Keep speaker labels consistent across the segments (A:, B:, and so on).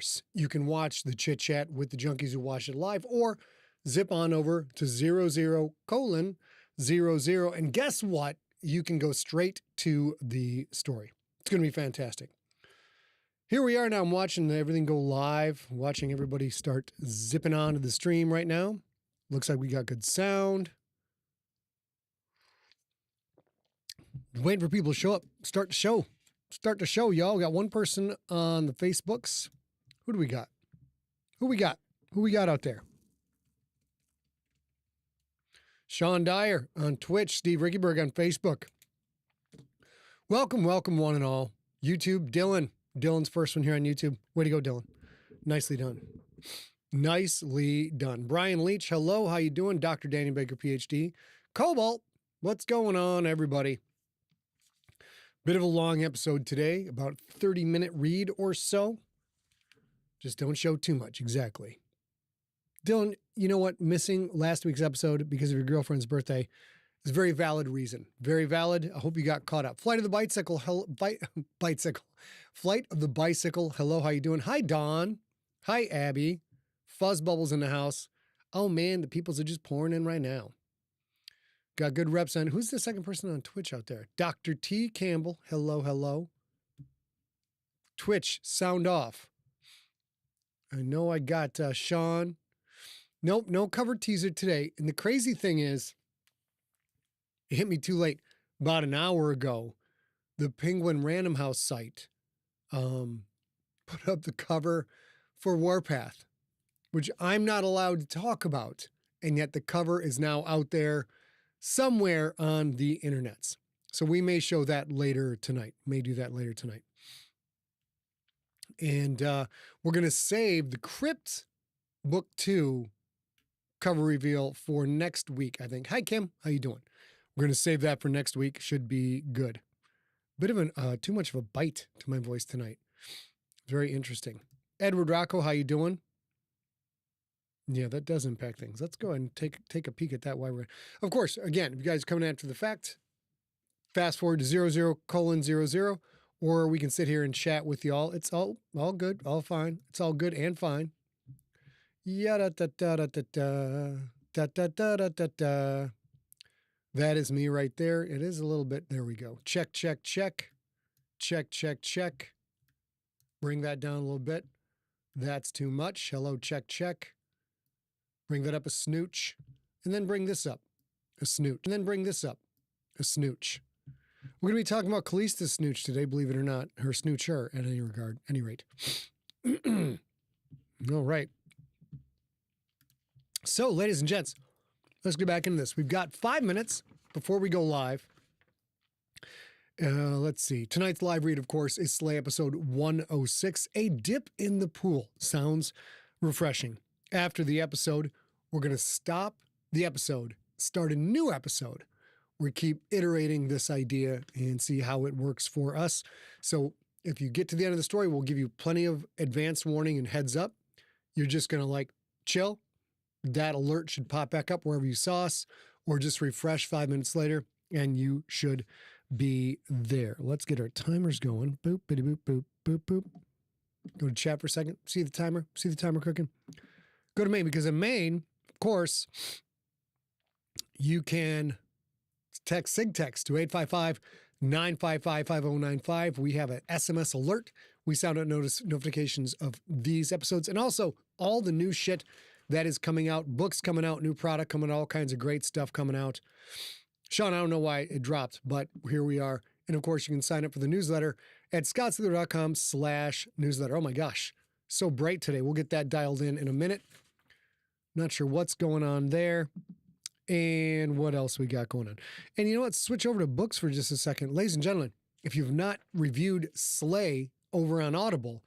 A: course, you can watch the chit chat with the junkies who watch it live, or zip on over to 00:00, and guess what? You can go straight to the story. It's going to be fantastic. Here we are now. I'm watching everything go live, watching everybody start zipping onto the stream right now. Looks like we got good sound. Waiting for people to show up. Start the show, y'all. We got one person on the Facebooks. Who do we got? Who we got out there? Sean Dyer on Twitch. Steve Rickyberg on Facebook. Welcome one and all. YouTube, Dylan. Dylan's first one here on YouTube. Way to go, Dylan. Nicely done. Nicely done. Brian Leach, hello. How you doing? Dr. Danny Baker, PhD. Cobalt, what's going on, everybody? Bit of a long episode today, about 30-minute read or so. Just don't show too much, exactly. Dylan, you know what? Missing last week's episode because of your girlfriend's birthday is a very valid reason. Very valid. I hope you got caught up. Flight of the Bicycle. Flight of the Bicycle. Hello, how you doing? Hi, Dawn. Hi, Abby. Fuzz bubbles in the house. Oh, man, the peoples are just pouring in right now. Got good reps on. Who's the second person on Twitch out there? Dr. T. Campbell. Hello. Twitch, sound off. I know I got Sean. Nope, no cover teaser today. And the crazy thing is, it hit me too late. About an hour ago, the Penguin Random House site put up the cover for Warpath, which I'm not allowed to talk about. And yet the cover is now out there somewhere on the internets. So we may show that later tonight. May do that later tonight. And we're going to save the Crypt Book 2 cover reveal for next week, I think. Hi, Kim. How you doing? We're going to save that for next week. Should be good. Bit of too much of a bite to my voice tonight. Very interesting. Edward Rocco, how you doing? Yeah, that does impact things. Let's go ahead and take a peek at that while we're... Of course, again, if you guys are coming after the fact, fast forward to 00:00, or we can sit here and chat with y'all. It's all good, all fine. It's all good and fine. Yada da da da da da da da da da da. That is me right there. It is a little bit. There we go. Check. Bring that down a little bit. That's too much. Hello, check. Bring that up a snooch. And then bring this up a snooch. And then bring this up a snooch. We're going to be talking about Callista's snooch today, believe it or not. Her snoocher at any rate. All right. So, ladies and gents, let's get back into this. We've got 5 minutes before we go live. Let's see. Tonight's live read, of course, is Slay episode 106, A Dip in the Pool. Sounds refreshing. After the episode, we're going to stop the episode, start a new episode. We keep iterating this idea and see how it works for us. So if you get to the end of the story, we'll give you plenty of advanced warning and heads up. You're just going to chill. That alert should pop back up wherever you saw us, or just refresh 5 minutes later and you should be there. Let's get our timers going. Boop, bitty boop, boop, boop, boop. Go to chat for a second. See the timer cooking. Go to main, because in main, of course, you can text SigText to 855-955-5095. We have an SMS alert. We sound out notifications of these episodes, and also all the new shit that is coming out, books coming out, new product coming out, all kinds of great stuff coming out. Sean, I don't know why it dropped, but here we are. And of course, you can sign up for the newsletter at scottsleader.com/newsletter. Oh my gosh, so bright today. We'll get that dialed in a minute. Not sure what's going on there. And what else we got going on? And you know what? Switch over to books for just a second. Ladies and gentlemen, if you've not reviewed Slay over on Audible,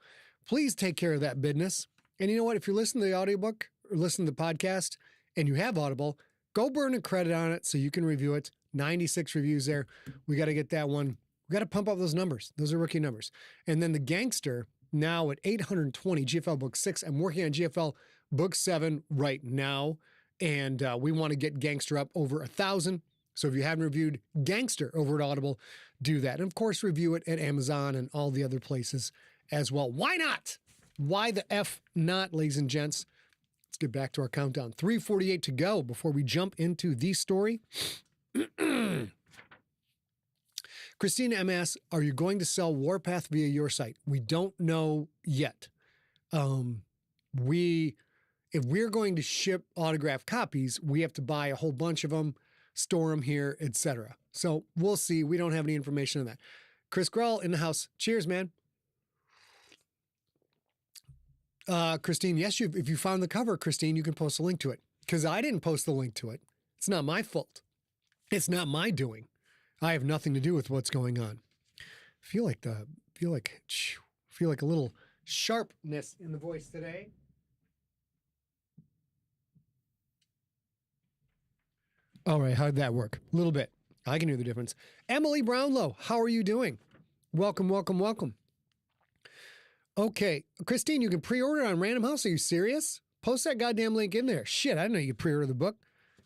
A: please take care of that business. And you know what? If you're listening to the audiobook or listening to the podcast and you have Audible, go burn a credit on it so you can review it. 96 reviews there. We got to get that one. We got to pump up those numbers. Those are rookie numbers. And then The Gangster, now at 820, GFL Book 6. I'm working on GFL Book 7 right now. And we want to get Gangster up over 1,000. So if you haven't reviewed Gangster over at Audible, do that. And of course, review it at Amazon and all the other places as well. Why not? Why the F not, ladies and gents? Let's get back to our countdown. 3:48 to go before we jump into the story. Christina M. asks, are you going to sell Warpath via your site? We don't know yet. If we're going to ship autographed copies, we have to buy a whole bunch of them, store them here, etc. So we'll see. We don't have any information on that. Chris Grell in the house. Cheers, man. Christine, yes, if you found the cover, Christine, you can post a link to it. Because I didn't post the link to it. It's not my fault. It's not my doing. I have nothing to do with what's going on. Feel like a little sharpness in the voice today. All right, how'd that work? A little bit. I can hear the difference. Emily Brownlow, how are you doing? Welcome, welcome, welcome. Okay, Christine, you can pre-order on Random House. Are you serious? Post that goddamn link in there. Shit, I didn't know you pre-order the book.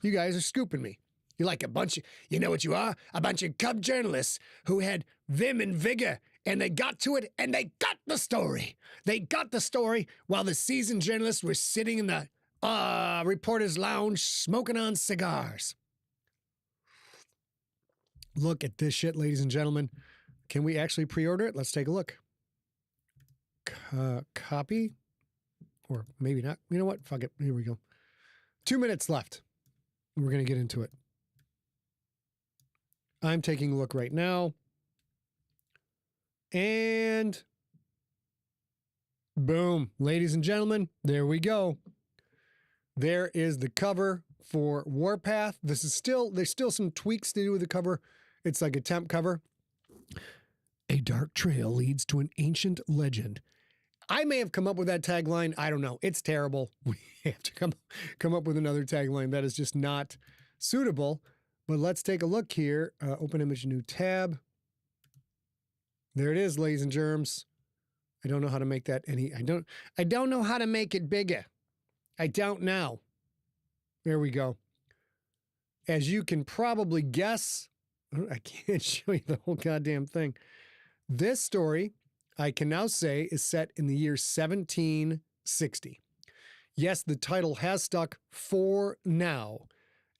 A: You guys are scooping me. You're like a bunch of, you know what you are? A bunch of cub journalists who had vim and vigor, and they got to it, and they got the story. They got the story while the seasoned journalists were sitting in the reporter's lounge smoking on cigars. Look at this shit, ladies and gentlemen. Can we actually pre-order it? Let's take a look. Copy? Or maybe not. You know what? Fuck it. Here we go. 2 minutes left. We're going to get into it. I'm taking a look right now. And boom, ladies and gentlemen, there we go. There is the cover for Warpath. There's still some tweaks to do with the cover. It's like a temp cover. A dark trail leads to an ancient legend. I may have come up with that tagline. I don't know. It's terrible. We have to come up with another tagline that is just not suitable. But let's take a look here. Open image, new tab. There it is, ladies and germs. I don't know how to make that any. I don't know how to make it bigger. I don't know. There we go. As you can probably guess, I can't show you the whole goddamn thing. This story, I can now say, is set in the year 1760. Yes, the title has stuck for now.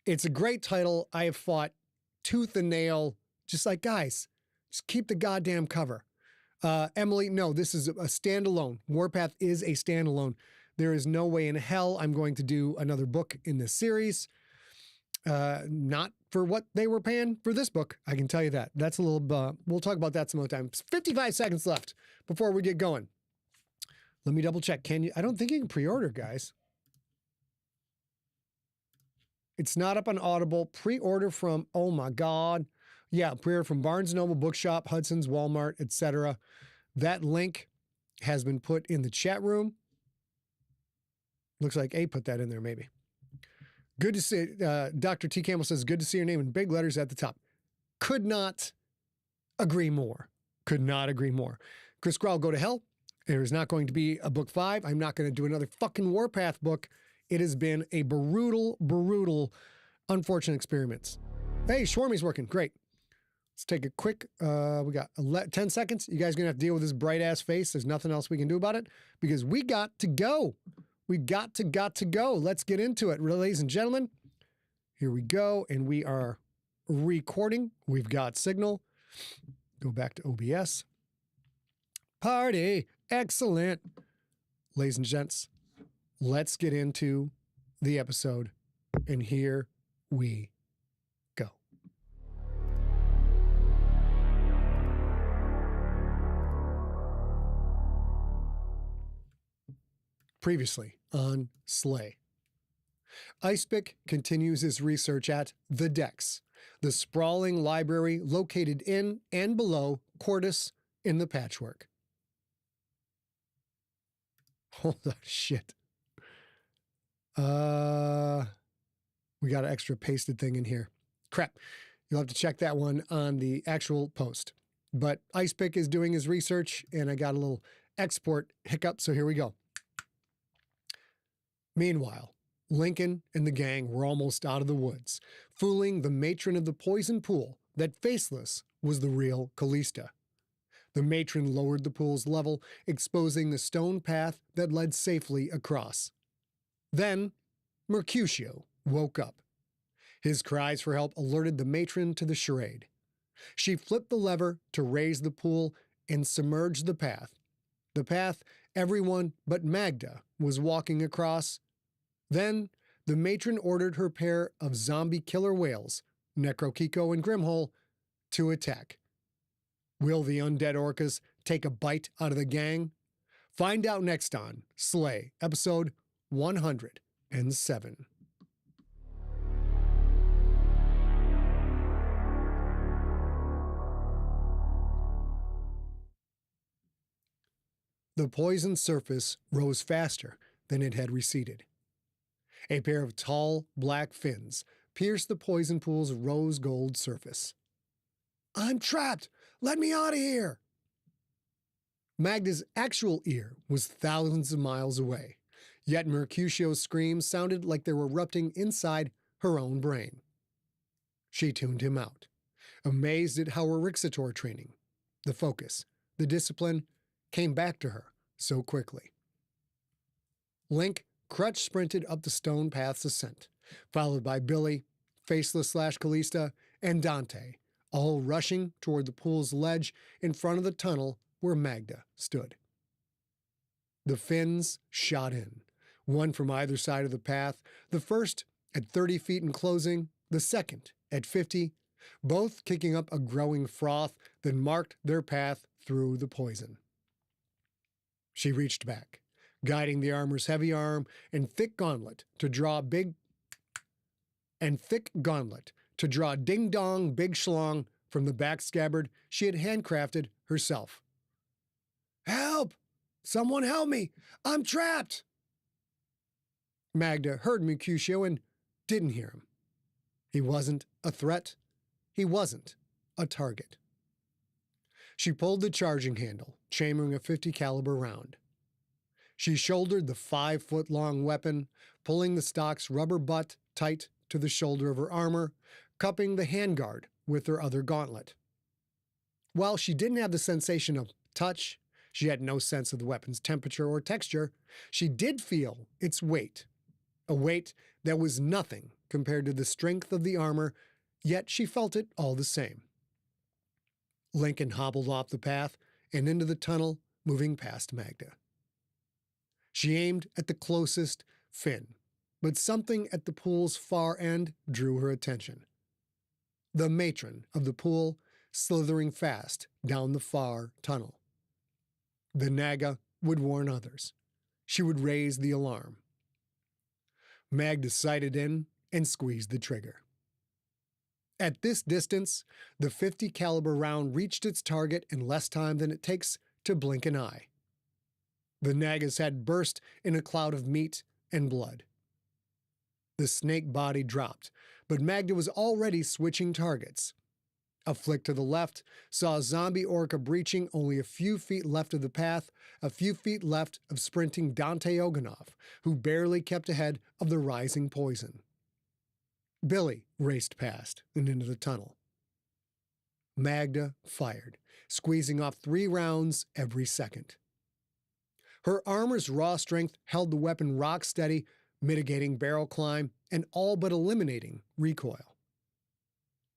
A: It's a great title. I have fought tooth and nail, just like, guys, just keep the goddamn cover. Emily, no, this is a standalone. Warpath is a standalone. There is no way in hell I'm going to do another book in this series. Not for what they were paying for this book. I can tell you that. That's a little, we'll talk about that some other time. 55 seconds left before we get going. Let me double check. Can you? I don't think you can pre-order, guys. It's not up on Audible. Pre-order from, oh my God. Yeah, pre-order from Barnes & Noble, Bookshop, Hudson's, Walmart, etc. That link has been put in the chat room. Looks like A put that in there, maybe. Good to see, Dr. T. Campbell says, good to see your name in big letters at the top. Could not agree more. Could not agree more. Chris Growl, go to hell. There is not going to be a book 5. I'm not going to do another fucking Warpath book. It has been a brutal, unfortunate experience. Hey, Schwarmy's working. Great. Let's take a quick, we got 10 seconds. You guys are going to have to deal with this bright ass face. There's nothing else we can do about it because we got to go. We got to go. Let's get into it. Ladies and gentlemen, here we go. And we are recording. We've got signal. Go back to OBS. Party. Excellent. Ladies and gents, let's get into the episode. And here we go. Previously on Slay. Icepick continues his research at The Decks, the sprawling library located in and below Quartus in the Patchwork. Hold on, shit. We got an extra pasted thing in here. Crap. You'll have to check that one on the actual post. But Icepick is doing his research, and I got a little export hiccup, so here we go. Meanwhile, Lincoln and the gang were almost out of the woods, fooling the matron of the poison pool that Faceless was the real Callista. The matron lowered the pool's level, exposing the stone path that led safely across. Then, Mercutio woke up. His cries for help alerted the matron to the charade. She flipped the lever to raise the pool and submerge the path everyone but Magda was walking across. Then, the matron ordered her pair of zombie killer whales, Necrokeiko and Grimhole, to attack. Will the undead orcas take a bite out of the gang? Find out next on Slay, episode 107. The poisoned surface rose faster than it had receded. A pair of tall, black fins pierced the poison pool's rose-gold surface. "I'm trapped! Let me out of here!" Magda's actual ear was thousands of miles away, yet Mercutio's screams sounded like they were erupting inside her own brain. She tuned him out, amazed at how her Rixator training, the focus, the discipline, came back to her so quickly. Link crutch sprinted up the stone path's ascent, followed by Billy, Faceless / Callista, and Dante, all rushing toward the pool's ledge in front of the tunnel where Magda stood. The fins shot in, one from either side of the path, the first at 30 feet in closing, the second at 50, both kicking up a growing froth that marked their path through the poison. She reached back, guiding the armor's heavy arm and thick gauntlet to draw ding-dong big schlong from the back scabbard she had handcrafted herself. "Help! Someone help me! I'm trapped!" Magda heard Mercutio and didn't hear him. He wasn't a threat. He wasn't a target. She pulled the charging handle, chambering a .50 caliber round. She shouldered the 5-foot-long weapon, pulling the stock's rubber butt tight to the shoulder of her armor, cupping the handguard with her other gauntlet. While she didn't have the sensation of touch, she had no sense of the weapon's temperature or texture, she did feel its weight, a weight that was nothing compared to the strength of the armor, yet she felt it all the same. Lincoln hobbled off the path and into the tunnel, moving past Magda. She aimed at the closest fin, but something at the pool's far end drew her attention. The matron of the pool slithering fast down the far tunnel. The Naga would warn others. She would raise the alarm. Magda sighted in and squeezed the trigger. At this distance, the .50 caliber round reached its target in less time than it takes to blink an eye. The Naga's head burst in a cloud of meat and blood. The snake body dropped, but Magda was already switching targets. A flick to the left saw a zombie orca breaching only a few feet left of the path, a few feet left of sprinting Dante Oganov, who barely kept ahead of the rising poison. Billy raced past and into the tunnel. Magda fired, squeezing off 3 rounds every second. Her armor's raw strength held the weapon rock steady, mitigating barrel climb and all but eliminating recoil.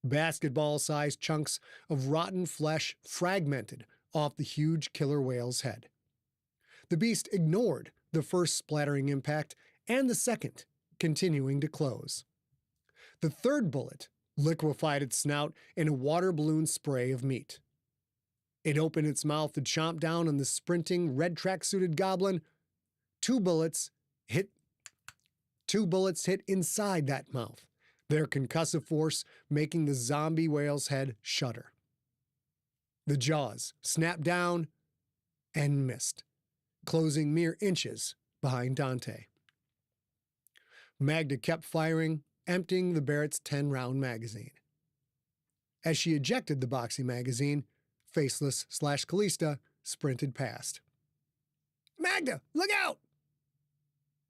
A: Basketball-sized chunks of rotten flesh fragmented off the huge killer whale's head. The beast ignored the first splattering impact and the second, continuing to close. The third bullet liquefied its snout in a water balloon spray of meat. It opened its mouth to chomp down on the sprinting, red track-suited goblin. Two bullets hit inside that mouth, their concussive force making the zombie whale's head shudder. The jaws snapped down and missed, closing mere inches behind Dante. Magda kept firing, emptying the Barrett's 10-round magazine. As she ejected the boxy magazine, Faceless / Callista sprinted past. "Magda, look out!"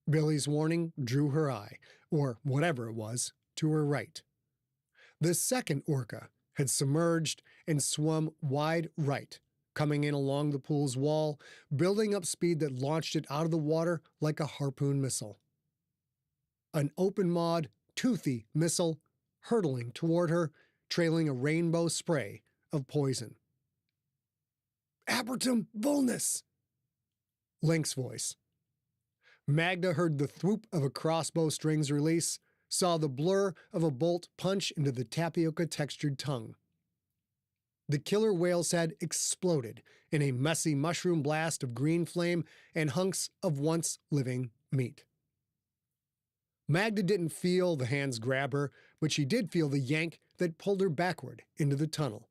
A: Billy's warning drew her eye, or whatever it was, to her right. The second orca had submerged and swum wide right, coming in along the pool's wall, building up speed that launched it out of the water like a harpoon missile. An open-mawed, toothy missile hurtling toward her, trailing a rainbow spray of poison. Apertum vulnus! Link's voice. Magda heard the thwoop of a crossbow string's release, saw the blur of a bolt punch into the tapioca-textured tongue. The killer whale's head exploded in a messy mushroom blast of green flame and hunks of once-living meat. Magda didn't feel the hands grab her, but she did feel the yank that pulled her backward into the tunnel.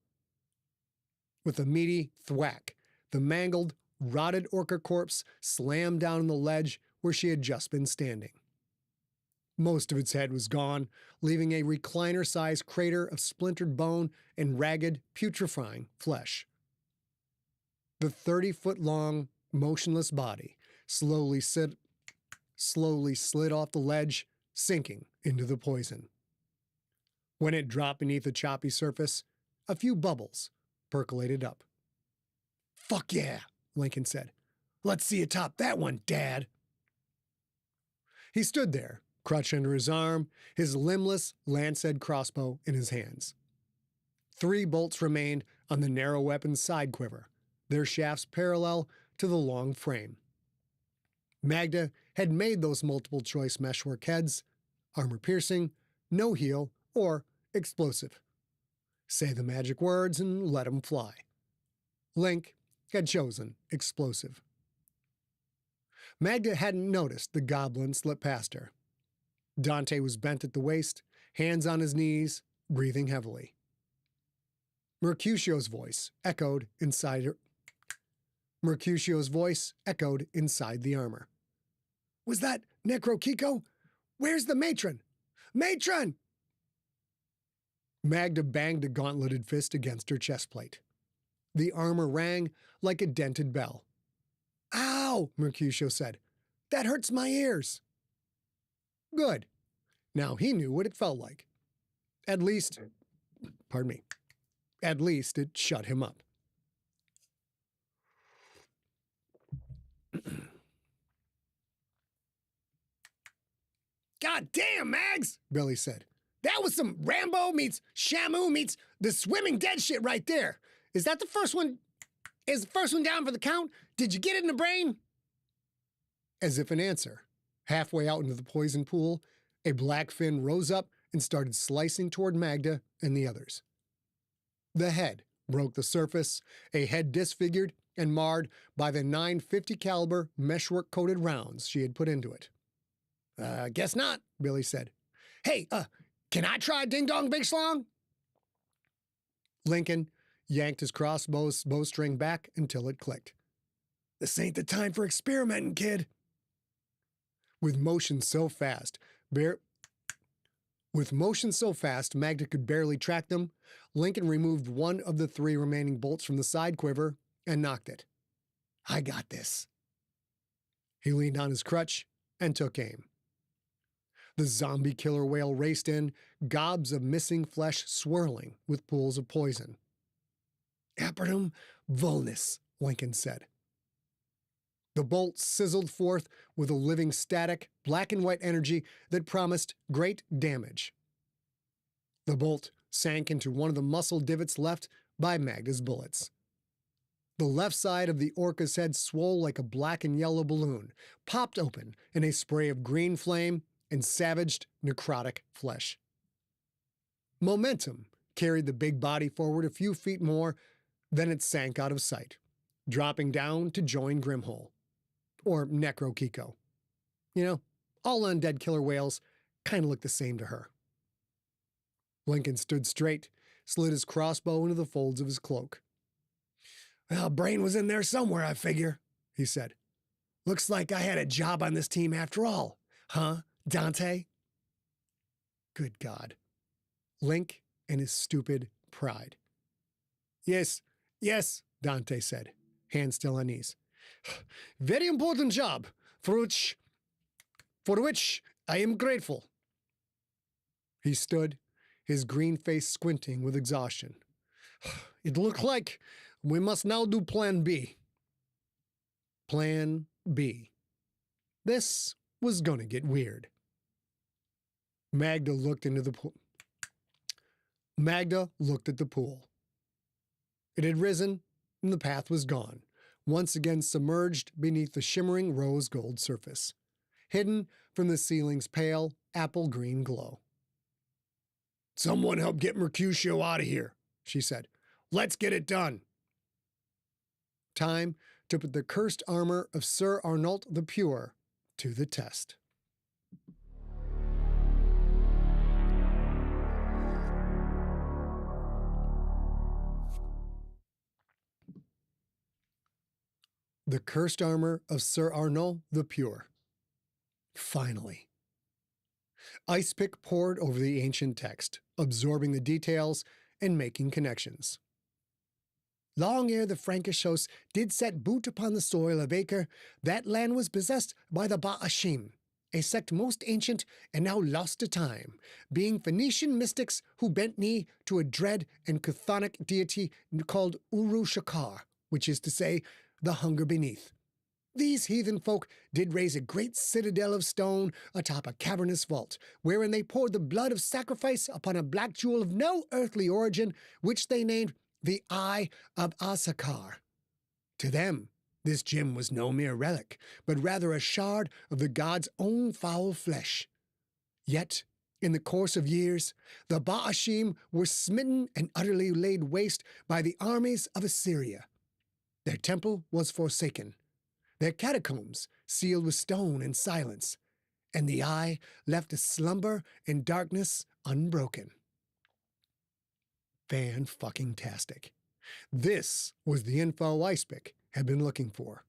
A: With a meaty thwack, the mangled, rotted orca corpse slammed down on the ledge where she had just been standing. Most of its head was gone, leaving a recliner-sized crater of splintered bone and ragged, putrefying flesh. The 30-foot-long, motionless body slowly slid off the ledge, sinking into the poison. When it dropped beneath the choppy surface, a few bubbles percolated up. "Fuck yeah," Lincoln said. "Let's see you top that one, Dad." He stood there, crutch under his arm, his limbless, lance-head crossbow in his hands. 3 bolts remained on the narrow weapon's side quiver, their shafts parallel to the long frame. Magda had made those multiple-choice meshwork heads, armor-piercing, no-heal, or explosive. Say the magic words and let 'em fly. Link had chosen explosive. Magda hadn't noticed the goblin slip past her. Dante was bent at the waist, hands on his knees, breathing heavily. Mercutio's voice echoed inside the armor. "Was that Necrokeiko? Where's the Matron? Matron!" Magda banged a gauntleted fist against her chest plate. The armor rang like a dented bell. "Ow!" Mercutio said. "That hurts my ears." Good. Now he knew what it felt like. At least it shut him up. "God damn, Mags," Billy said. "That was some Rambo meets Shamu meets the swimming dead shit right there. Is that the first one? Is the first one down for the count? Did you get it in the brain?" As if in answer, halfway out into the poison pool, a black fin rose up and started slicing toward Magda and the others. The head broke the surface, a head disfigured and marred by the 950 caliber meshwork-coated rounds she had put into it. Guess not," Billy said. "Hey, can I try Ding Dong Big Schlong?" Lincoln yanked his crossbow's bowstring back until it clicked. "This ain't the time for experimenting, kid." With motion so fast, Magda could barely track them, Lincoln removed one of the 3 remaining bolts from the side quiver and knocked it. "I got this." He leaned on his crutch and took aim. The zombie killer whale raced in, gobs of missing flesh swirling with pools of poison. "Apertum vulnus," Lincoln said. The bolt sizzled forth with a living static, black and white energy that promised great damage. The bolt sank into one of the muscle divots left by Magda's bullets. The left side of the orca's head swole like a black and yellow balloon, popped open in a spray of green flame and savaged, necrotic flesh. Momentum carried the big body forward a few feet more, then it sank out of sight, dropping down to join Grimhole. Or Necrokeiko. You know, all undead killer whales kind of look the same to her. Lincoln stood straight, slid his crossbow into the folds of his cloak. "Well, Brain was in there somewhere, I figure," he said. "Looks like I had a job on this team after all. Huh, Dante?" Good God. Link and his stupid pride. Yes, Dante said, hands still on knees. "Very important job, for which I am grateful." He stood, his green face squinting with exhaustion. "It looked like We must now do Plan B. Plan B. This was gonna get weird. Magda looked into the pool. Magda looked at the pool. It had risen, and the path was gone, once again submerged beneath the shimmering rose gold surface, hidden from the ceiling's pale apple green glow. "Someone help get Mercutio out of here," she said. "Let's get it done." Time to put the cursed armor of Sir Arnault the Pure to the test. The cursed armor of Sir Arnault the Pure. Finally. Icepick pored over the ancient text, absorbing the details and making connections. Long ere the Frankish host did set boot upon the soil of Acre, that land was possessed by the Ba'ashim, a sect most ancient and now lost to time, being Phoenician mystics who bent knee to a dread and chthonic deity called Uru Shakar, which is to say, the hunger beneath. These heathen folk did raise a great citadel of stone atop a cavernous vault, wherein they poured the blood of sacrifice upon a black jewel of no earthly origin, which they named the Eye of Asakar. To them, this gem was no mere relic, but rather a shard of the god's own foul flesh. Yet, in the course of years, the Ba'ashim were smitten and utterly laid waste by the armies of Assyria. Their temple was forsaken, their catacombs sealed with stone and silence, and the Eye left to slumber in darkness unbroken. Fan-fucking-tastic. This was the info Icepick had been looking for.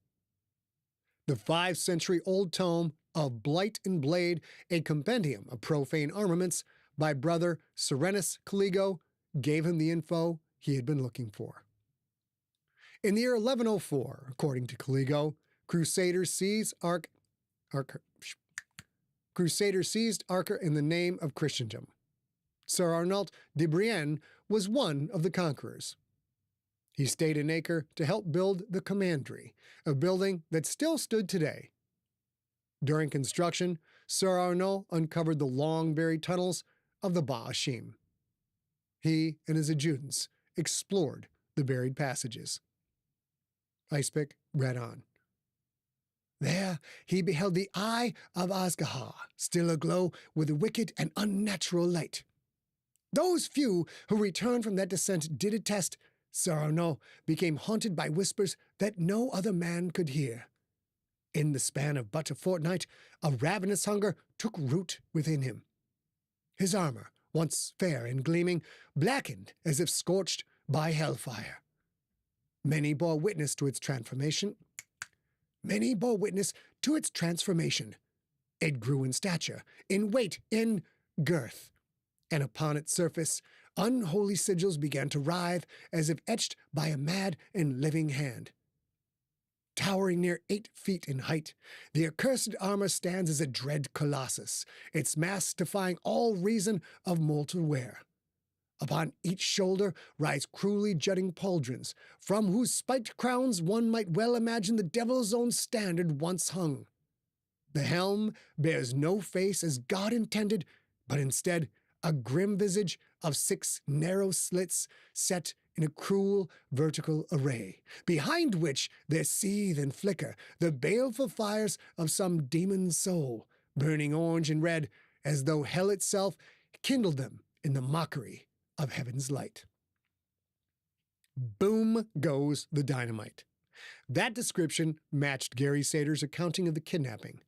A: The 5-century-old tome of Blight and Blade, a compendium of profane armaments by brother Serenus Caligo, gave him the info he had been looking for. In the year 1104, according to Caligo, Crusaders seized Acre in the name of Christendom. Sir Arnault de Brienne was one of the conquerors. He stayed in Acre to help build the commandery, a building that still stood today. During construction, Sir Arnault uncovered the long buried tunnels of the Ba'ashim. He and his adjutants explored the buried passages. Icepick read on. There he beheld the Eye of Asgahar, still aglow with a wicked and unnatural light. Those few who returned from that descent did attest Sir Arnault became haunted by whispers that no other man could hear. In the span of but a fortnight, a ravenous hunger took root within him. His armor, once fair and gleaming, blackened as if scorched by hellfire. Many bore witness to its transformation. It grew in stature, in weight, in girth. And upon its surface, unholy sigils began to writhe as if etched by a mad and living hand. Towering near 8 feet in height, the accursed armor stands as a dread colossus, its mass defying all reason of mortal wear. Upon each shoulder rise cruelly jutting pauldrons, from whose spiked crowns one might well imagine the devil's own standard once hung. The helm bears no face as God intended, but instead a grim visage of 6 narrow slits set in a cruel vertical array, behind which there seethe and flicker the baleful fires of some demon's soul, burning orange and red as though hell itself kindled them in the mockery of heaven's light. Boom goes the dynamite. That description matched Gary Sater's accounting of the kidnapping.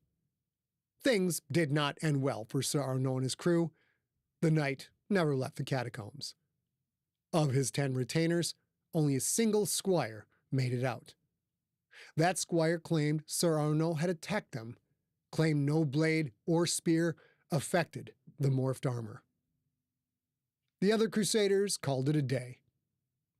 A: Things did not end well for Sir Arnault and his crew. The knight never left the catacombs. Of his 10 retainers, only a single squire made it out. That squire claimed Sir Arnault had attacked them, claimed no blade or spear affected the morphed armor. The other crusaders called it a day.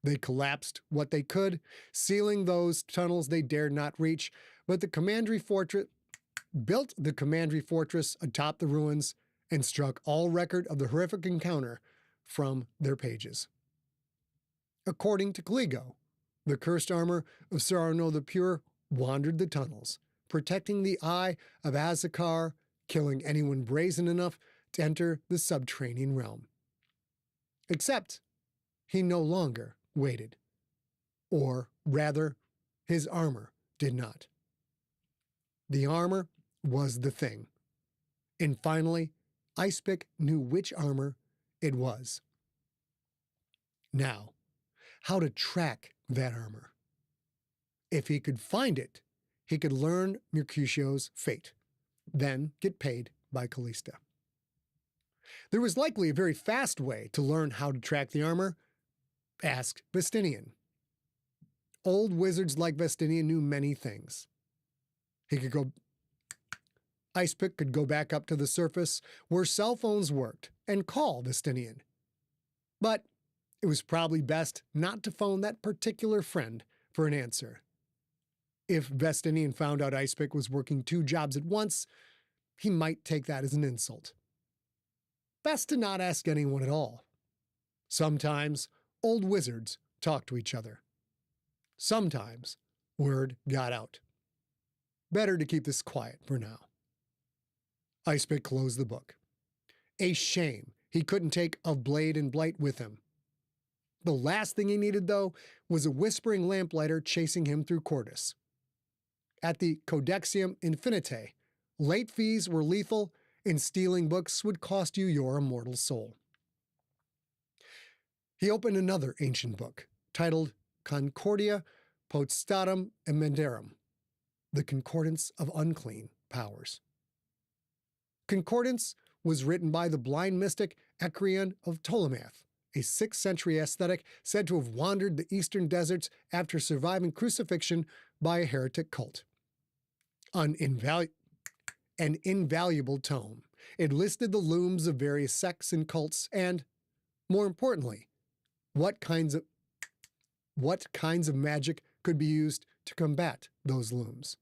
A: They collapsed what they could, sealing those tunnels they dared not reach, but built the commandery fortress atop the ruins and struck all record of the horrific encounter from their pages. According to Caligo, The cursed armor of Sir Arno the Pure wandered the tunnels, protecting the eye of Azakar, killing anyone brazen enough to enter the subterranean realm. Except, he no longer waited. Or, rather, his armor did not. The armor was the thing. And finally, Icepick knew which armor it was. Now, how to track that armor. If he could find it, he could learn Mercutio's fate, then get paid by Callista. There was likely a very fast way to learn how to track the armor. Ask Vestinian. Old wizards like Vestinian knew many things. Icepick could go back up to the surface where cell phones worked and call Vestinian. But it was probably best not to phone that particular friend for an answer. If Vestinian found out Icepick was working 2 jobs at once, he might take that as an insult. Best to not ask anyone at all. Sometimes old wizards talk to each other. Sometimes word got out. Better to keep this quiet for now. Icepick closed the book. A shame he couldn't take Of Blade and Blight with him. The last thing he needed, though, was a whispering lamplighter chasing him through Cordis. At the Codexium Infinite, late fees were lethal, and stealing books would cost you your immortal soul. He opened another ancient book, titled Concordia Potestatum Emendarum, the Concordance of Unclean Powers. Concordance was written by the blind mystic Ecrian of Ptolemath, a 6th century ascetic said to have wandered the eastern deserts after surviving crucifixion by a heretic cult. An invaluable tome, it listed the looms of various sects and cults and, more importantly, what kinds of magic could be used to combat those looms.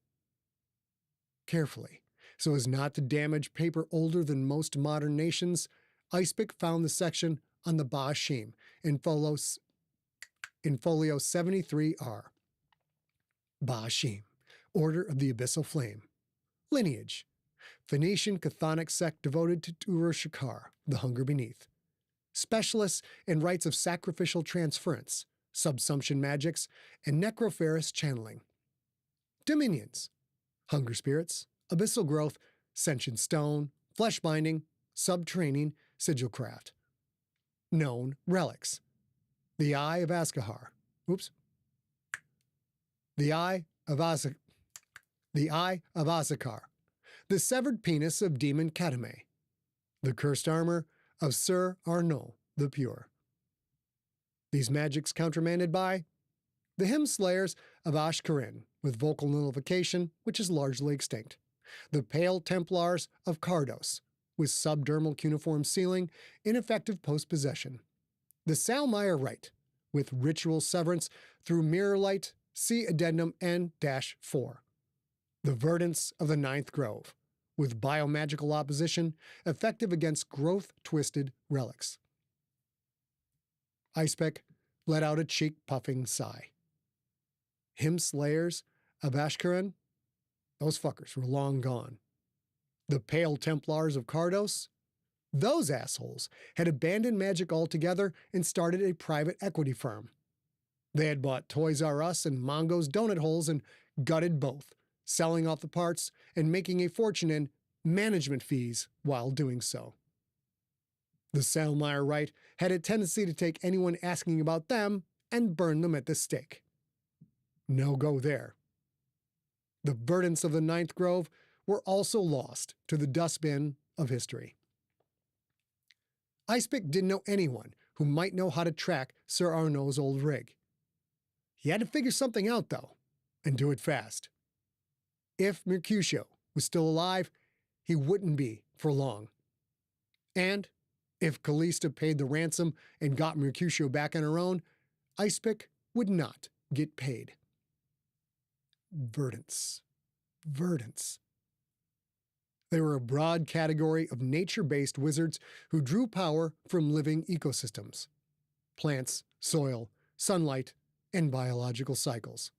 A: Carefully, so as not to damage paper older than most modern nations, Icepick found the section on the Ba'ashim in folio 73R. Ba'ashim, Order of the Abyssal Flame. Lineage, Phoenician Chthonic sect devoted to Urshakar, the hunger beneath. Specialists in rites of sacrificial transference, subsumption magics, and necroferous channeling. Dominions, hunger spirits, abyssal growth, sentient stone, flesh binding, subterranean sigilcraft. Known relics. The Eye of Azakar. The Eye of Azakar. The severed penis of Demon Kadame. The cursed armor of Sir Arno the Pure. These magics countermanded by the Hymn Slayers of Ashkarin, with vocal nullification, which is largely extinct. The Pale Templars of Cardos, with subdermal cuneiform sealing, ineffective post-possession. The Salmeyer Rite, with ritual severance through mirror light, C addendum and -4. The Verdance of the Ninth Grove, with biomagical opposition, effective against growth-twisted relics. Icepick let out a cheek-puffing sigh. Hymn Slayers of Ashkaran? Those fuckers were long gone. The Pale Templars of Cardos? Those assholes had abandoned magic altogether and started a private equity firm. They had bought Toys R Us and Mongo's donut holes and gutted both, selling off the parts and making a fortune in management fees while doing so. The Salmeyer Rite had a tendency to take anyone asking about them and burn them at the stake. No go there. The Verdants of the Ninth Grove were also lost to the dustbin of history. Icepick didn't know anyone who might know how to track Sir Arno's old rig. He had to figure something out, though, and do it fast. If Mercutio was still alive, he wouldn't be for long. And if Callista paid the ransom and got Mercutio back on her own, Icepick would not get paid. Verdants. They were a broad category of nature-based wizards who drew power from living ecosystems. Plants, soil, sunlight, and biological cycles.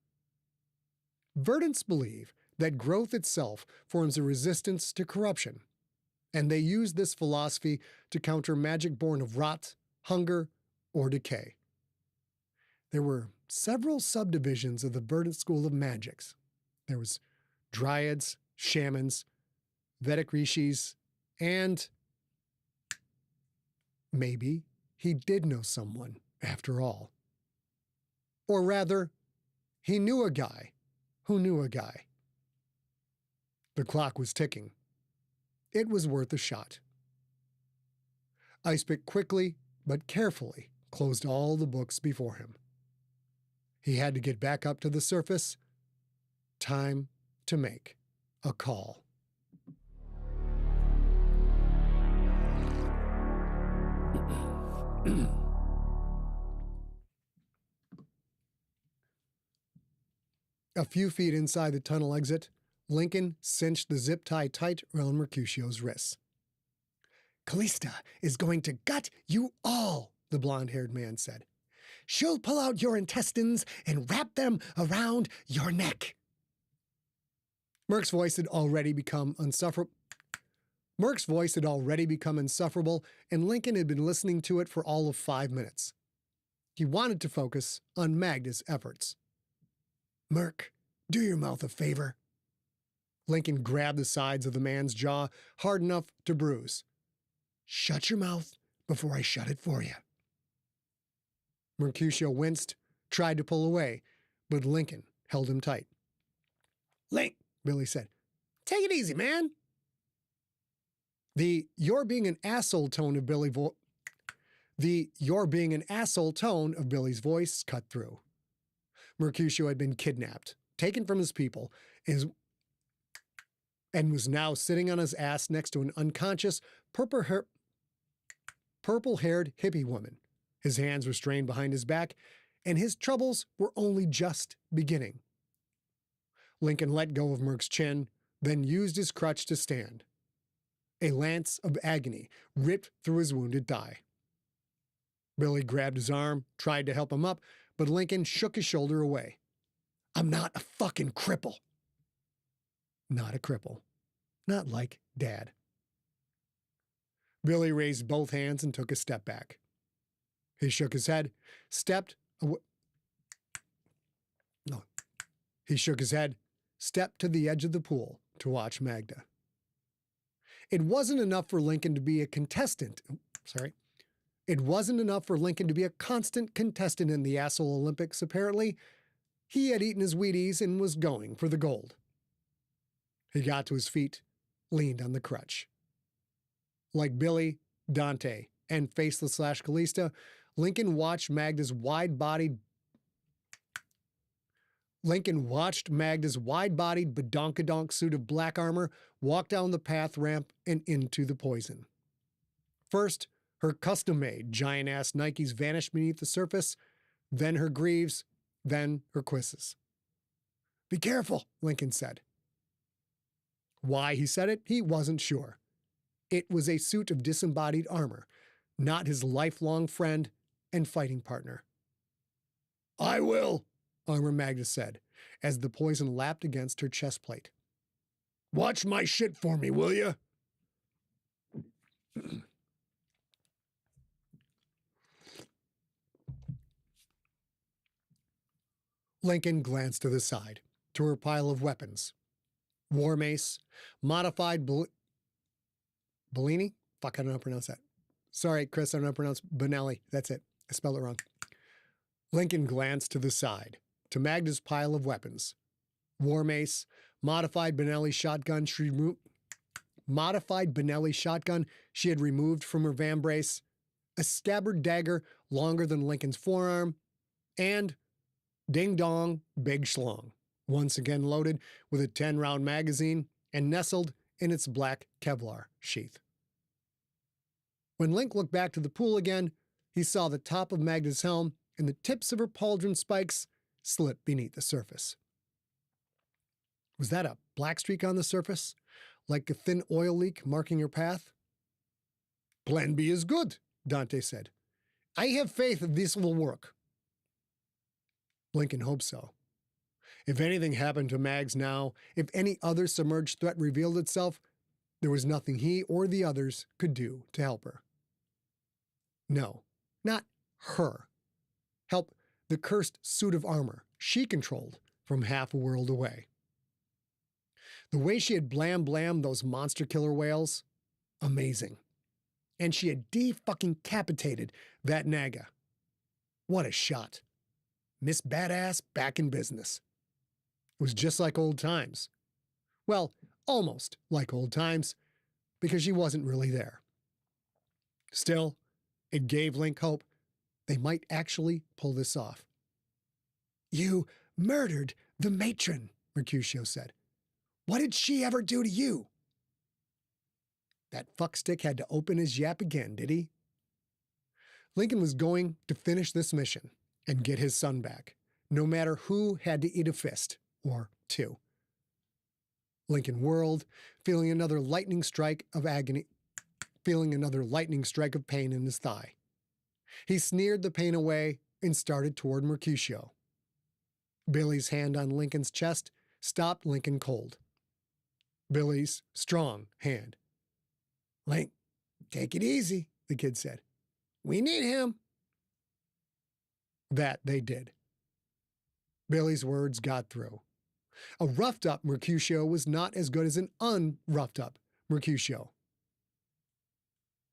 A: Verdants believe that growth itself forms a resistance to corruption, and they use this philosophy to counter magic born of rot, hunger, or decay. There were several subdivisions of the Verdant school of magics. There was dryads, shamans, Vedic rishis, and maybe he did know someone after all. Or rather, he knew a guy who knew a guy. The clock was ticking. It was worth a shot. Icepick quickly but carefully closed all the books before him. He had to get back up to the surface. Time to make a call. A few feet inside the tunnel exit, Lincoln cinched the zip tie tight around Mercutio's wrists. "Callista is going to gut you all," the blonde-haired man said. "She'll pull out your intestines and wrap them around your neck." Merc's voice had already become insufferable, and Lincoln had been listening to it for all of 5 minutes. He wanted to focus on Magda's efforts. "Merc, do your mouth a favor." Lincoln grabbed the sides of the man's jaw hard enough to bruise. "Shut your mouth before I shut it for you." Mercutio winced, tried to pull away, but Lincoln held him tight. "Link," Billy said, "take it easy, man." The "you're being an asshole" tone of Billy's voice cut through. Mercutio had been kidnapped, taken from his people, and was now sitting on his ass next to an unconscious, purple-haired hippie woman. His hands were strained behind his back, and his troubles were only just beginning. Lincoln let go of Merc's chin, then used his crutch to stand. A lance of agony ripped through his wounded thigh. Billy grabbed his arm, tried to help him up, but Lincoln shook his shoulder away. "I'm not a fucking cripple." Not a cripple. Not like Dad. Billy raised both hands and took a step back. He shook his head, stepped to the edge of the pool to watch Magda. It wasn't enough for Lincoln to be a constant contestant in the Asshole Olympics, apparently. He had eaten his Wheaties and was going for the gold. He got to his feet, leaned on the crutch. Like Billy, Dante, and Faceless / Callista, Lincoln watched Magda's wide-bodied badonkadonk suit of black armor walk down the path ramp and into the poison. First, her custom-made giant-ass Nikes vanished beneath the surface, then her greaves, then her cuisses. "Be careful," Lincoln said. Why he said it, he wasn't sure. It was a suit of disembodied armor, not his lifelong friend and fighting partner. "I will," Armor Magda said, as the poison lapped against her chest plate. "Watch my shit for me, will you?" Lincoln glanced to the side, to her pile of weapons. War mace, modified Bellini? Fuck, I don't know how to pronounce that. Sorry, Chris, I don't know how to pronounce Benelli. That's it. I spelled it wrong. Lincoln glanced to the side, to Magda's pile of weapons. War mace, modified Benelli shotgun she had removed from her vambrace, a scabbard dagger longer than Lincoln's forearm, and Ding Dong Big Schlong, once again loaded with a 10-round magazine and nestled in its black Kevlar sheath. When Link looked back to the pool again, he saw the top of Magda's helm and the tips of her pauldron spikes slip beneath the surface. Was that a black streak on the surface, like a thin oil leak marking her path? "Plan B is good," Dante said. "I have faith this will work." Lincoln hoped so. If anything happened to Mags now, if any other submerged threat revealed itself, there was nothing he or the others could do to help her. No, not her. Help the cursed suit of armor she controlled from half a world away. The way she had blam-blammed those monster killer whales, amazing. And she had de-fucking-capitated that Naga. What a shot. Miss Badass back in business. It was just like old times. Well, almost like old times, because she wasn't really there. Still, it gave Link hope they might actually pull this off. You murdered the Matron, Mercutio said. What did she ever do to you? That fuckstick had to open his yap again, did he? Lincoln was going to finish this mission and get his son back, no matter who had to eat a fist or two. Lincoln whirled, feeling another lightning strike of agony, feeling another lightning strike of pain in his thigh. He sneered the pain away and started toward Mercutio. Billy's hand on Lincoln's chest stopped Lincoln cold. Billy's strong hand. Link, take it easy, the kid said. We need him. That they did. Billy's words got through. A roughed-up Mercutio was not as good as an unroughed-up Mercutio.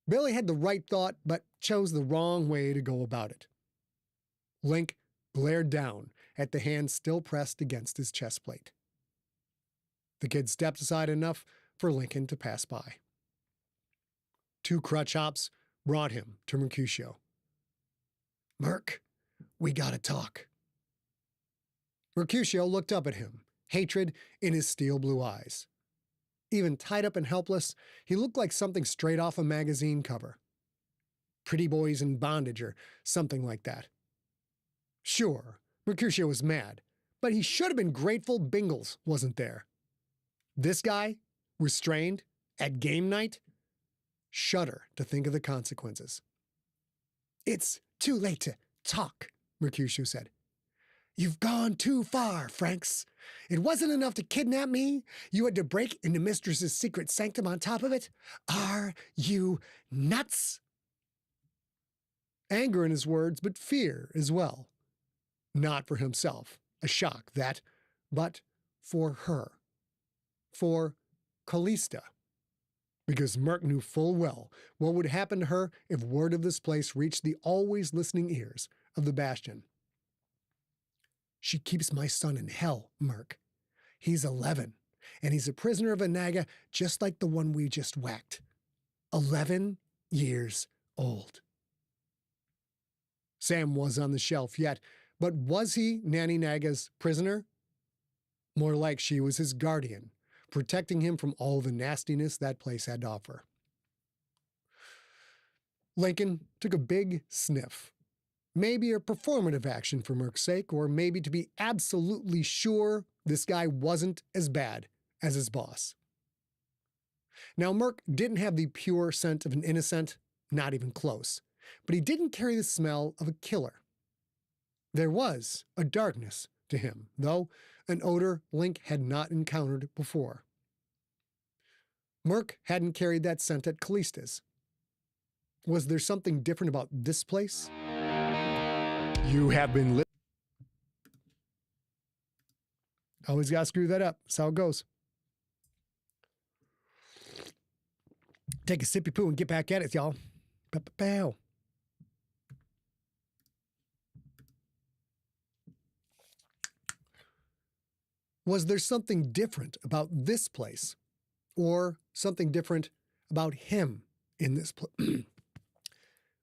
A: Billy had the right thought, but chose the wrong way to go about it. Link glared down at the hand still pressed against his chest plate. The kid stepped aside enough for Lincoln to pass by. 2 crutch hops brought him to Mercutio. Merc, we gotta talk. Mercutio looked up at him, hatred in his steel blue eyes. Even tied up and helpless, he looked like something straight off a magazine cover. Pretty Boys in Bondage or something like that. Sure, Mercutio was mad, but he should have been grateful Bingles wasn't there. This guy, restrained, at game night? Shudder to think of the consequences. It's too late to talk, Mercutio said. You've gone too far, Franks. It wasn't enough to kidnap me. You had to break into Mistress's secret sanctum on top of it. Are you nuts? Anger in his words, but fear as well. Not for himself, a shock that, but for her. For Callista. Because Merc knew full well what would happen to her if word of this place reached the always listening ears of the Bastion. She keeps my son in hell, Merc. He's 11, and he's a prisoner of a Naga just like the one we just whacked. 11 years old. Sam was on the shelf yet, but was he Nanny Naga's prisoner? More like she was his guardian, protecting him from all the nastiness that place had to offer. Lincoln took a big sniff. Maybe a performative action for Merc's sake, or maybe to be absolutely sure this guy wasn't as bad as his boss. Now, Merc didn't have the pure scent of an innocent, not even close, but he didn't carry the smell of a killer. There was a darkness to him, though, an odor Link had not encountered before. Merc hadn't carried that scent at Callista's. Was there something different about this place? You have been always gotta screw that up. That's how it goes. Take a sippy poo and get back at it, y'all. Pow. Was there something different about this place? Or something different about him in this place?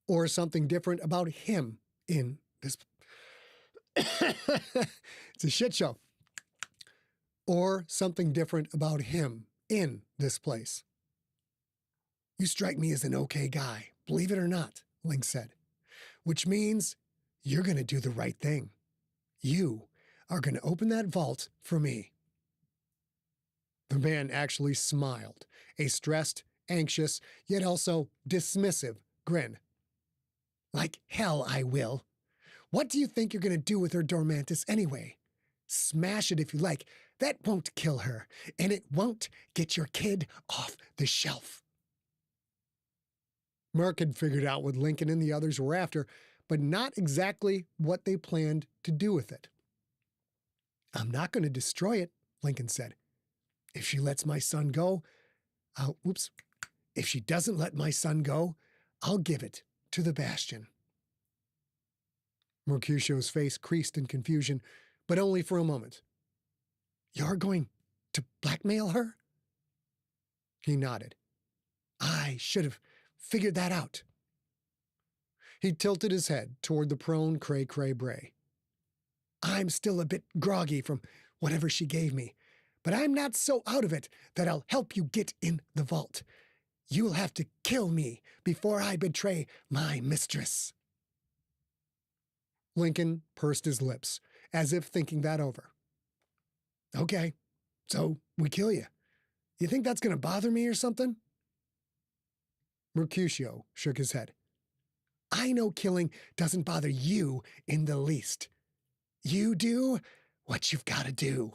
A: Or something different about him in this? It's a shit show. Or something different about him in this place. You strike me as an okay guy, believe it or not, Link said. Which means you're going to do the right thing. You are going to open that vault for me. The man actually smiled, a stressed, anxious, yet also dismissive grin. Like hell I will. What do you think you're going to do with her Dormantis anyway? Smash it if you like. That won't kill her, and it won't get your kid off the shelf. Merc had figured out what Lincoln and the others were after, but not exactly what they planned to do with it. I'm not going to destroy it, Lincoln said. If she lets my son go, if she doesn't let my son go, I'll give it to the Bastion. Mercutio's face creased in confusion, but only for a moment. You're going to blackmail her? He nodded. I should have figured that out. He tilted his head toward the prone cray-cray Bray. I'm still a bit groggy from whatever she gave me, but I'm not so out of it that I'll help you get in the vault. You'll have to kill me before I betray my mistress. Lincoln pursed his lips, as if thinking that over. Okay, so we kill you. You think that's going to bother me or something? Mercutio shook his head. I know killing doesn't bother you in the least. You do what you've got to do.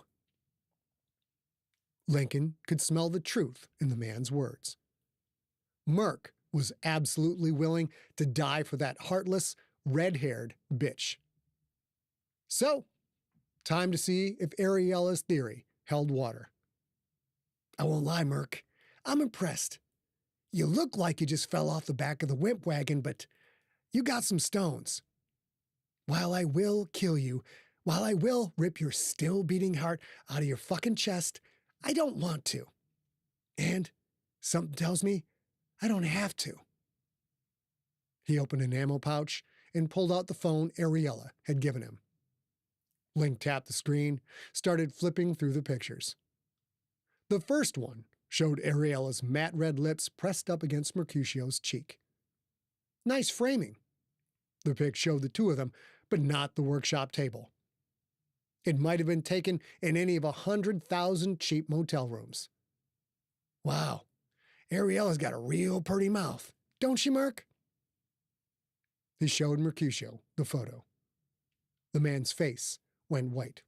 A: Lincoln could smell the truth in the man's words. Merc was absolutely willing to die for that heartless, red-haired bitch. So, time to see if Ariella's theory held water. I won't lie, Merc. I'm impressed. You look like you just fell off the back of the wimp wagon, but you got some stones. While I will kill you, while I will rip your still-beating heart out of your fucking chest, I don't want to. And something tells me I don't have to. He opened an ammo pouch and pulled out the phone Ariella had given him. Link tapped the screen, started flipping through the pictures. The first one showed Ariella's matte red lips pressed up against Mercutio's cheek. Nice framing. The pic showed the two of them, but not the workshop table. It might have been taken in any of 100,000 cheap motel rooms. Wow, Ariella's got a real pretty mouth, don't she, Merc? He showed Mercutio the photo. The man's face went white.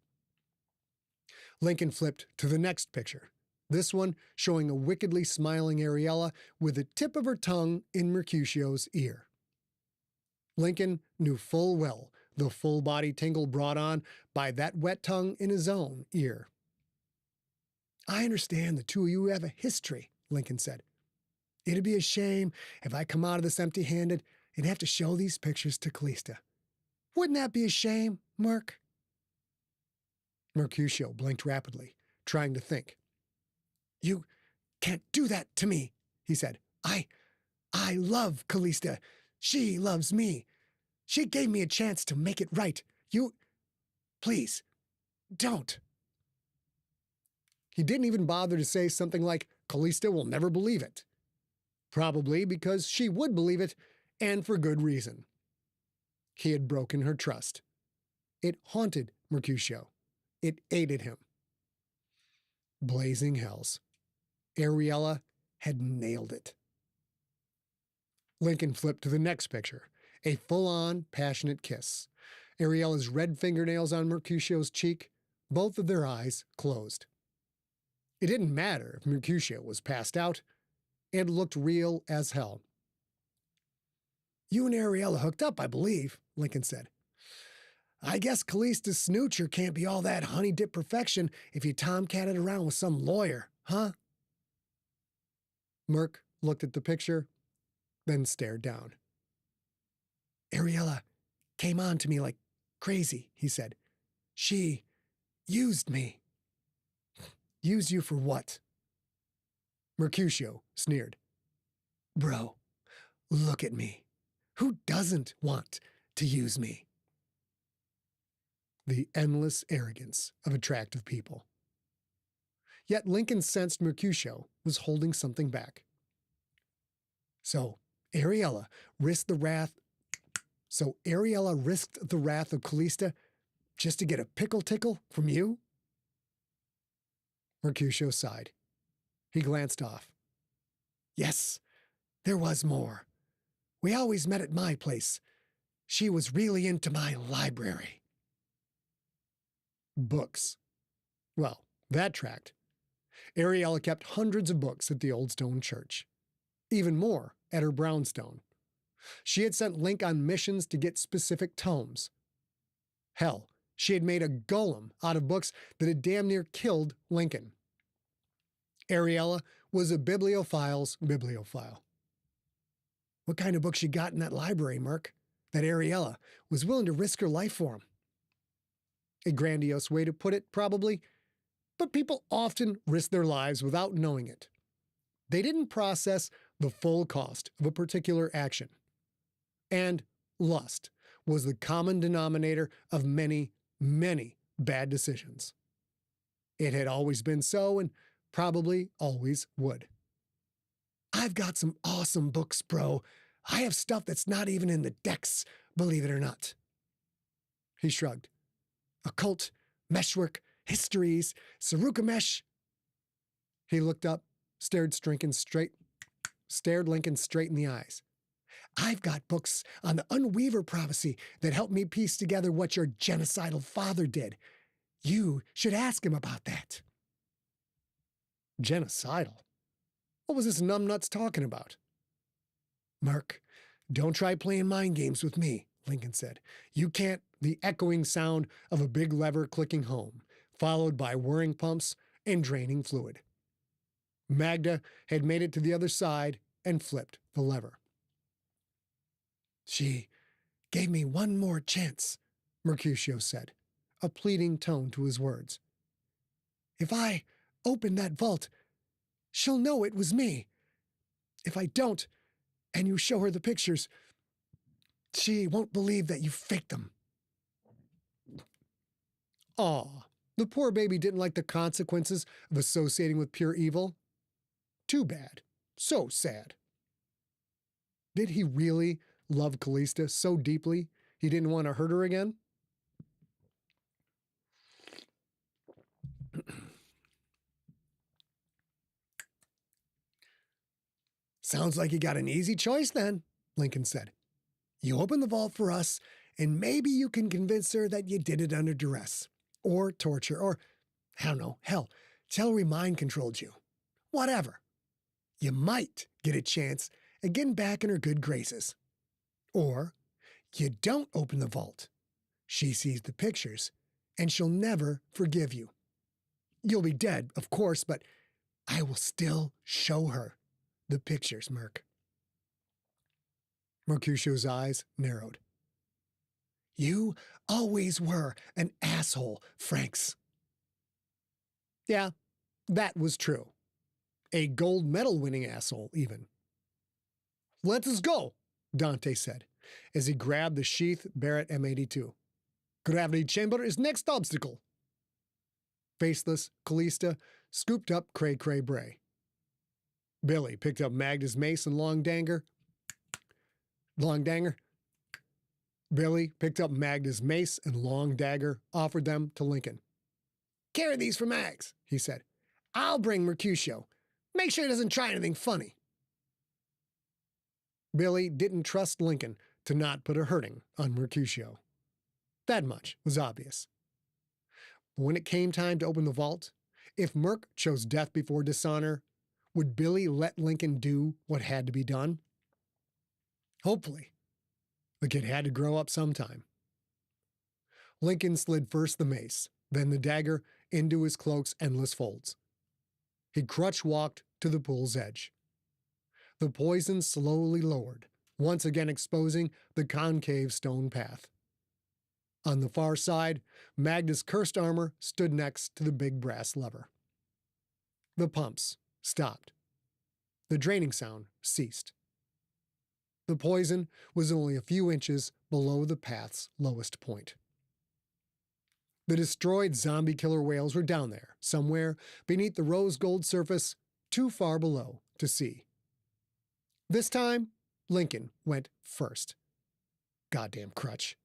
A: Lincoln flipped to the next picture, this one showing a wickedly smiling Ariella with the tip of her tongue in Mercutio's ear. Lincoln knew full well the full-body tingle brought on by that wet tongue in his own ear. I understand the two of you have a history, Lincoln said. It'd be a shame if I come out of this empty-handed and have to show these pictures to Callista. Wouldn't that be a shame, Merc? Mercutio blinked rapidly, trying to think. You can't do that to me, he said. I love Callista. She loves me. She gave me a chance to make it right. Please, don't. He didn't even bother to say something like, Callista will never believe it. Probably because she would believe it, and for good reason. He had broken her trust. It haunted Mercutio. It aided him. Blazing hells. Ariella had nailed it. Lincoln flipped to the next picture, a full-on, passionate kiss. Ariella's red fingernails on Mercutio's cheek, both of their eyes closed. It didn't matter if Mercutio was passed out. It looked real as hell. You and Ariella hooked up, I believe, Lincoln said. I guess Callista's snoocher can't be all that honey-dip perfection if you tomcatted around with some lawyer, huh? Merc looked at the picture, then stared down. Ariella came on to me like crazy, he said. She used me. Use you for what? Mercutio sneered. Bro, look at me. Who doesn't want to use me? The endless arrogance of attractive people. Yet Lincoln sensed Mercutio was holding something back. So Ariella risked the wrath of Callista just to get a pickle tickle from you? Mercutio sighed. He glanced off. Yes, there was more. We always met at my place. she was really into my library. Books. Well, that tracked. Ariella kept hundreds of books at the old stone church. Even more at her brownstone. She had sent Link on missions to get specific tomes. Hell, she had made a golem out of books that had damn near killed Lincoln. Ariella was a bibliophile's bibliophile. What kind of books you got in that library, Merc, that Ariella was willing to risk her life for him? A grandiose way to put it, probably, but people often risk their lives without knowing it. They didn't process the full cost of a particular action. And lust was the common denominator of many, many bad decisions. It had always been so and probably always would. I've got some awesome books, bro. I have stuff that's not even in the decks, believe it or not. He shrugged. Occult, meshwork, histories, Sarukamesh. He looked up, stared Lincoln straight in the eyes. I've got books on the Unweaver prophecy that helped me piece together what your genocidal father did. You should ask him about that. Genocidal? What was this numbnuts talking about? Merc, don't try playing mind games with me, Lincoln said. You can't. The echoing sound of a big lever clicking home, followed by whirring pumps and draining fluid. Magda had made it to the other side and flipped the lever. She gave me one more chance, Mercutio said, a pleading tone to his words. If I open that vault, she'll know it was me. If I don't, and you show her the pictures, she won't believe that you faked them. Aw, the poor baby didn't like the consequences of associating with pure evil. Too bad. So sad. Did he really love Callista so deeply he didn't want to hurt her again? Sounds like you got an easy choice then, Lincoln said. You open the vault for us, and maybe you can convince her that you did it under duress, or torture, or, I don't know, hell, tell her we mind-controlled you. Whatever. You might get a chance at getting back in her good graces. Or you don't open the vault. She sees the pictures, and she'll never forgive you. You'll be dead, of course, but I will still show her the pictures, Merc. Mercutio's eyes narrowed. You always were an asshole, Franks. Yeah, that was true. A gold medal winning asshole, even. Let us go, Dante said, as he grabbed the sheath Barrett M82. Gravity chamber is next obstacle. Faceless, Callista scooped up Cray Cray Bray. Billy picked up Magda's mace and long danger. Billy picked up Magda's mace and long dagger, offered them to Lincoln. Carry these for Mags, he said. I'll bring Mercutio. Make sure he doesn't try anything funny. Billy didn't trust Lincoln to not put a hurting on Mercutio. That much was obvious. But when it came time to open the vault, if Merc chose death before dishonor, would Billy let Lincoln do what had to be done? Hopefully. The kid had to grow up sometime. Lincoln slid first the mace, then the dagger into his cloak's endless folds. He crutch-walked to the pool's edge. The poison slowly lowered, once again exposing the concave stone path. On the far side, Magda's cursed armor stood next to the big brass lever. The pumps stopped. The draining sound ceased. The poison was only a few inches below the path's lowest point. The destroyed zombie killer whales were down there, somewhere beneath the rose gold surface, too far below to see. This time, Lincoln went first. Goddamn crutch.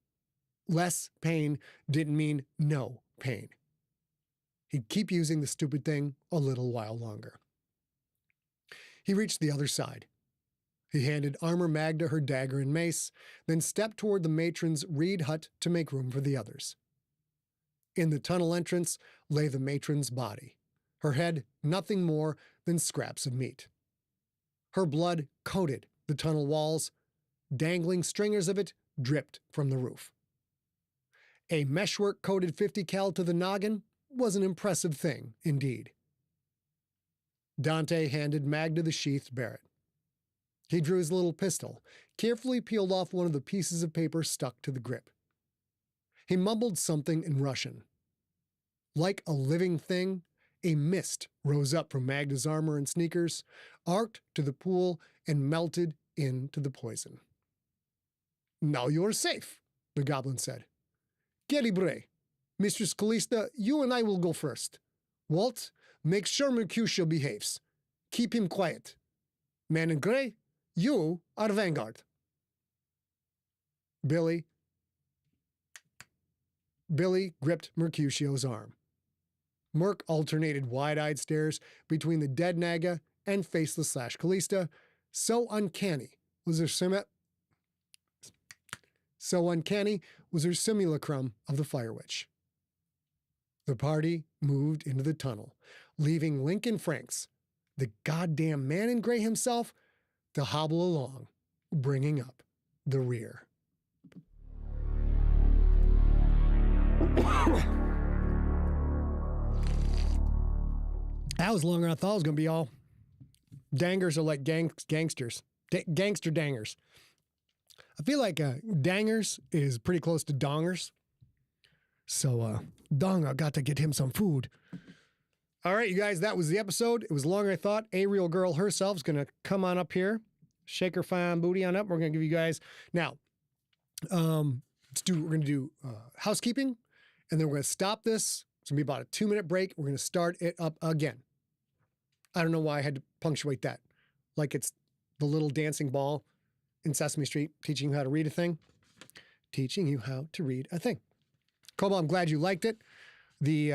A: Less pain didn't mean no pain. He'd keep using the stupid thing a little while longer. He reached the other side. He handed Armor Magda her dagger and mace, then stepped toward the matron's reed hut to make room for the others. In the tunnel entrance lay the matron's body, her head nothing more than scraps of meat. Her blood coated the tunnel walls, dangling stringers of it dripped from the roof. A meshwork-coated 50 cal to the noggin was an impressive thing indeed. Dante handed Magda the sheathed Barrett. He drew his little pistol, carefully peeled off one of the pieces of paper stuck to the grip. He mumbled something in Russian. Like a living thing, a mist rose up from Magda's armor and sneakers, arced to the pool, and melted into the poison. "Now you're safe," the goblin said. "Calibre, Mistress Callista, you and I will go first. Walt, make sure Mercutio behaves. Keep him quiet. Man in gray, you are vanguard." Billy gripped Mercutio's arm. Merc alternated wide-eyed stares between the dead Naga and Faceless / Callista. So uncanny was her simulacrum of the Fire Witch. The party moved into the tunnel, leaving Lincoln Franks, the goddamn man in gray himself, to hobble along, bringing up the rear. That was longer than I thought it was going to be, all. Dangers are like gangsters. Gangster dangers. I feel like dangers is pretty close to dongers. So, Donga got to get him some food. All right, you guys, that was the episode. It was longer than I thought. Ariel Girl herself is going to come on up here, shake her fine booty on up. We're going to give you guys, now, we're going to do housekeeping, and then we're going to stop this. It's going to be about a 2-minute break. We're going to start it up again. I don't know why I had to punctuate that. Like it's the little dancing ball in Sesame Street teaching you how to read a thing. Teaching you how to read a thing. Cobalt, I'm glad you liked it. The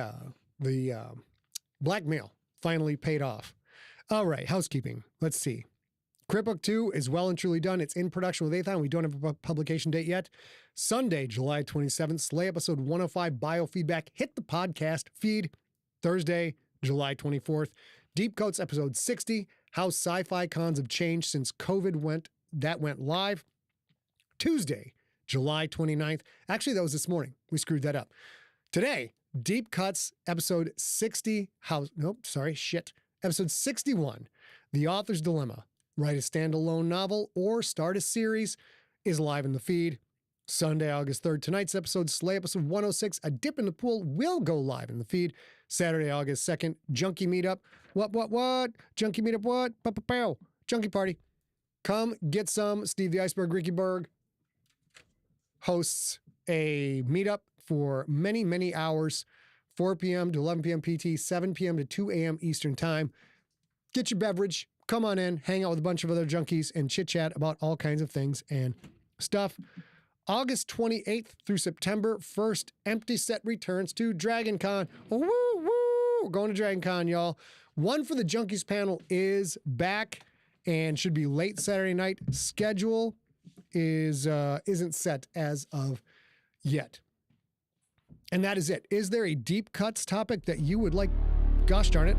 A: blackmail finally paid off. All right, housekeeping. Let's see. Crypt Book 2 is well and truly done. It's in production with Athon. We don't have a publication date yet. Sunday, July 27th, Slay episode 105, Biofeedback, hit the podcast feed. Thursday, July 24th, Deep Coats episode 60, How Sci-Fi Cons Have Changed Since COVID went live. Tuesday, July 29th. Actually, that was this morning. We screwed that up. Today, Deep Cuts episode 60, episode 61, The Author's Dilemma. Write a standalone novel or start a series is live in the feed. Sunday, August 3rd, tonight's episode, Slay episode 106, A Dip in the Pool, will go live in the feed. Saturday, August 2nd, Junkie Meetup. What? Junkie Meetup, what? Pow. Junkie Party. Come get some. Steve the Iceberg, Ricky Berg hosts a meetup for many, many hours, 4 p.m. to 11 p.m. PT, 7 p.m. to 2 a.m. Eastern Time. Get your beverage. Come on in, hang out with a bunch of other junkies, and chit-chat about all kinds of things and stuff. August 28th through September 1st, Empty Set returns to Dragon Con. Woo! We're going to Dragon Con, y'all. One for the Junkies panel is back and should be late Saturday night. Schedule isn't set as of yet. And that is it. Is there a deep cuts topic that you would like? Gosh darn it.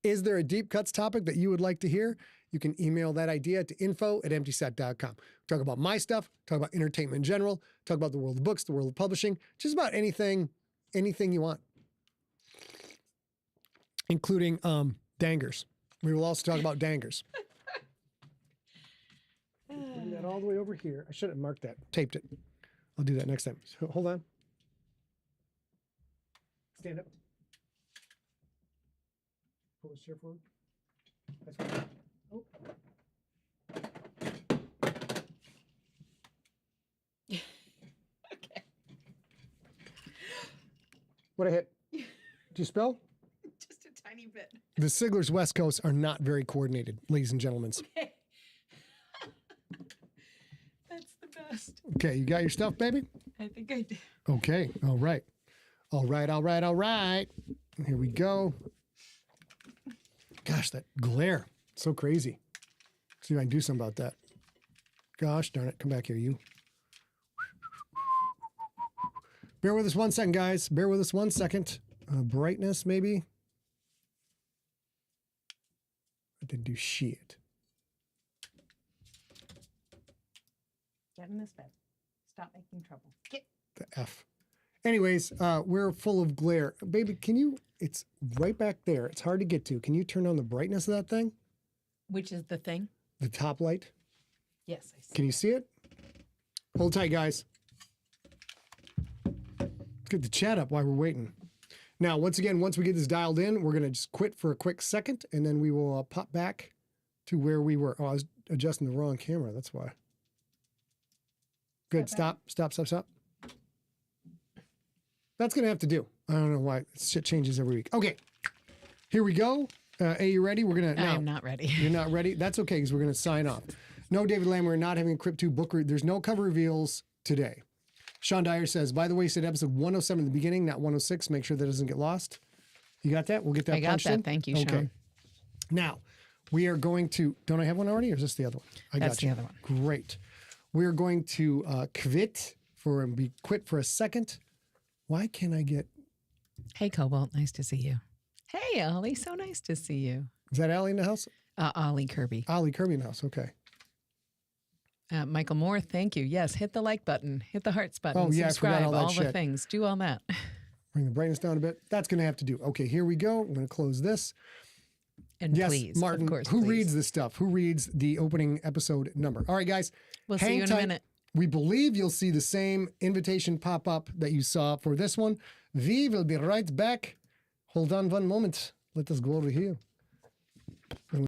A: Is there a deep cuts topic that you would like to hear? You can email that idea to info@emptyset.com. Talk about my stuff, talk about entertainment in general, talk about the world of books, the world of publishing, just about anything you want. Including dangers. We will also talk about dangers. Bring that all the way over here. I should have marked that, taped it. I'll do that next time. So, hold on. Stand up. Pull this chair forward. That's right. Oh.
B: Okay.
A: What I hit? Do you spell?
B: Just a tiny bit.
A: The Sigler's West Coast are not very coordinated, ladies and gentlemen.
B: Okay. That's the best.
A: Okay, you got your stuff, baby?
B: I think I do.
A: Okay, all right. All right. Here we go. Gosh, that glare. So crazy. See if I can do something about that. Gosh darn it. Come back here, you. Bear with us 1 second, guys. Bear with us 1 second. Brightness, maybe. I didn't do shit.
B: Get in this bed. Stop making trouble. Get.
A: The F. Anyways, we're full of glare. Baby, can you... It's right back there. It's hard to get to. Can you turn on the brightness of that thing?
B: Which is the thing?
A: The top light?
B: Yes, I see.
A: Can you see it? Hold tight, guys. Let's get the chat up while we're waiting. Now, once again, once we get this dialed in, we're going to just quit for a quick second, and then we will pop back to where we were. Oh, I was adjusting the wrong camera. That's why. Good. Stop. That's going to have to do. I don't know why. Shit changes every week. Okay. Here we go. Are you ready? We're going to...
B: I'm not ready.
A: You're not ready? That's okay, because we're going to sign off. No, David Lamb, we're not having a Crypt 2 book. There's no cover reveals today. Sean Dyer says, by the way, you said episode 107 in the beginning, not 106. Make sure that doesn't get lost. You got that? We'll get that punched in.
B: Thank you, Sean.
A: Okay. Now, we are going to... Don't I have one already, or is this the other one?
B: That's the other one.
A: Great. We are going to quit for a second. Why can't I get...
B: Hey, Cobalt. Nice to see you. Hey, Ollie. So nice to see you.
A: Is that Allie in the house?
B: Ollie Kirby.
A: Ollie Kirby in the house. Okay.
B: Michael Moore, thank you. Yes, hit the like button. Hit the hearts button.
A: Oh, yeah,
B: subscribe,
A: I forgot all that
B: the
A: shit.
B: things. Do all that.
A: Bring the brightness down a bit. That's going to have to do. Okay, here we go. I'm going to close this.
B: And
A: yes,
B: please,
A: Martin,
B: of course,
A: who
B: please.
A: reads this stuff? Who reads the opening episode number? All right, guys.
B: We'll see you in a minute.
A: We believe you'll see the same invitation pop up that you saw for this one. We will be right back. Hold on one moment. Let us go over here.